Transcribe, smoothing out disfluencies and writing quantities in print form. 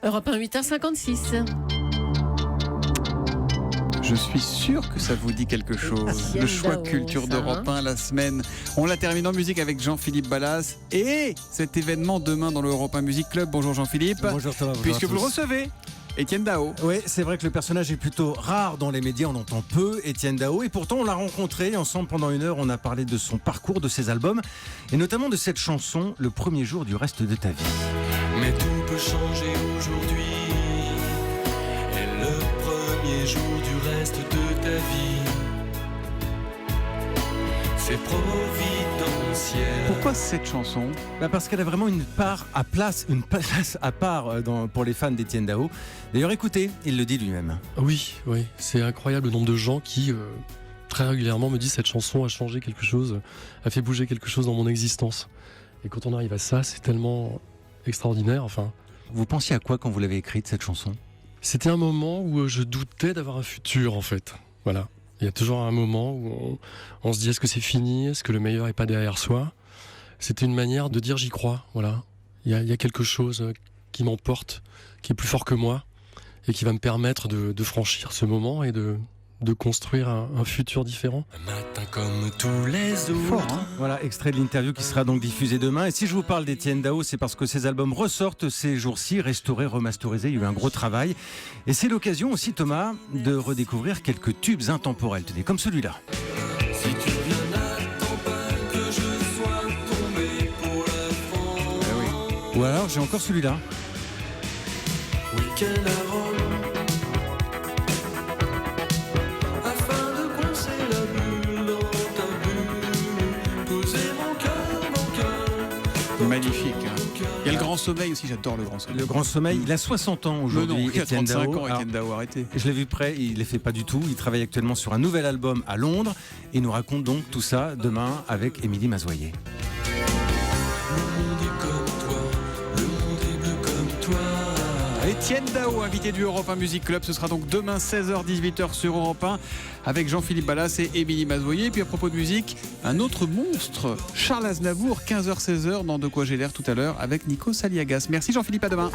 Europe 1, 8h56. Je suis sûr que ça vous dit quelque chose. Le choix culture d'Europe 1 la semaine. On la termine en musique avec Jean-Philippe Ballas et cet événement demain dans le Europe 1 Music Club. Bonjour Jean-Philippe. Bonjour Thomas. Puisque vous le recevez. Étienne Dao. Oui, c'est vrai que le personnage est plutôt rare dans les médias, on entend peu Étienne Dao, et pourtant on l'a rencontré ensemble pendant 1 heure. On a parlé de son parcours, de ses albums, et notamment de cette chanson, Le premier jour du reste de ta vie. Mais tout peut changer aujourd'hui, et le premier jour du reste de ta vie, c'est providentiel. Pourquoi cette chanson ? Parce qu'elle a vraiment une place à part pour les fans d'Étienne Dao. D'ailleurs, écoutez, il le dit lui-même. Oui, c'est incroyable le nombre de gens qui très régulièrement me disent cette chanson a changé quelque chose, a fait bouger quelque chose dans mon existence. Et quand on arrive à ça, c'est tellement extraordinaire. Enfin, vous pensiez à quoi quand vous l'avez écrite, cette chanson ? C'était un moment où je doutais d'avoir un futur, en fait. Voilà. Il y a toujours un moment où on se dit est-ce que c'est fini, est-ce que le meilleur n'est pas derrière soi. C'était une manière de dire j'y crois, voilà. Il y a quelque chose qui m'emporte, qui est plus fort que moi et qui va me permettre de franchir ce moment et de construire un futur différent. Un matin comme tous les autres. Fort, hein ? Voilà, extrait de l'interview qui sera donc diffusé demain. Et si je vous parle d'Étienne Dao, c'est parce que ses albums ressortent ces jours-ci, restaurés, remasterisés. Il y a eu un gros travail. Et c'est l'occasion aussi, Thomas, de redécouvrir quelques tubes intemporels. Tenez, comme celui-là. Si tu viens, n'attends pas que je sois tombé pour la France. Ou alors, j'ai encore celui-là. Week-end à Rome. Magnifique. Il y a le Grand Sommeil aussi, j'adore le Grand Sommeil. Le Grand Sommeil, il a 60 ans aujourd'hui. Il a 35 Dao. ans, Étienne Dao, arrêtez. Je l'ai vu près, il ne les fait pas du tout. Il travaille actuellement sur un nouvel album à Londres. Et nous raconte donc tout ça demain avec Émilie Mazoyer. Le monde est comme toi, le monde est bleu comme toi. Étienne Dao, invité du Europe 1 Music Club. Ce sera donc demain 16h-18h sur Europe 1 avec Jean-Philippe Ballas et Émilie Mazoyer. Et puis à propos de musique, un autre monstre, Charles Aznavour, 15h-16h dans De quoi j'ai l'air tout à l'heure avec Nico Saliagas. Merci Jean-Philippe, à demain.